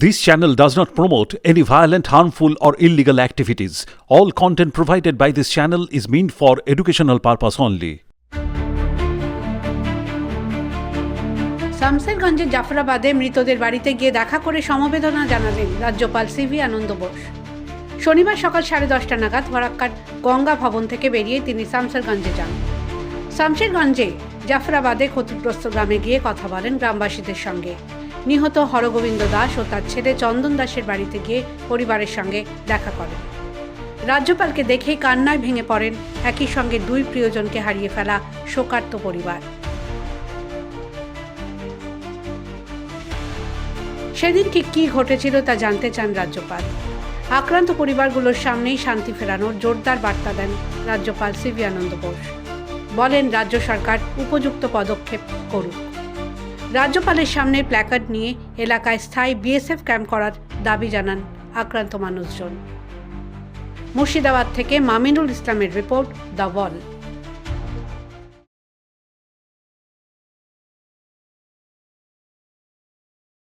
This channel does not promote any violent, harmful, or illegal activities. All content provided by this channel is meant for educational purpose only. শামসেরগঞ্জের জাফরাবাদে মৃতদের বাড়িতে গিয়ে দেখা করে সমবেদনা জানালেন রাজ্যপাল সিভি আনন্দ বোস। শনিবার সকাল 10:30 নাগাদ ফারাক্কার গঙ্গা ভবন থেকে বেরিয়ে তিনি শামসেরগঞ্জে যান। শামসেরগঞ্জে জাফরাবাদে ক্ষতিগ্রস্ত গ্রামে গিয়ে কথা বলেন গ্রামবাসীদের সঙ্গে। নিহত হরগোবিন্দ দাস ও তার ছেলে চন্দন দাসের বাড়িতে গিয়ে পরিবারের সঙ্গে দেখা করেন। রাজ্যপালকে দেখেই কান্নায় ভেঙে পড়েন একই সঙ্গে দুই প্রিয়জনকে হারিয়ে ফেলা শোকার্ত পরিবার। সেদিন ঠিক কী ঘটেছিল তা জানতে চান রাজ্যপাল। আক্রান্ত পরিবারগুলোর সামনেই শান্তি ফেরানোর জোরদার বার্তা দেন রাজ্যপাল সিভি আনন্দ বোস। বলেন রাজ্য সরকার উপযুক্ত পদক্ষেপ করুক। রাজ্যপালের সামনে প্ল্যাকার্ড নিয়ে এলাকায় স্থায়ী বিএসএফ ক্যাম্প করার দাবি জানান আক্রান্ত মানুষজন। মুর্শিদাবাদ থেকে মামিনুল ইসলামের রিপোর্ট, দ্য ওয়াল।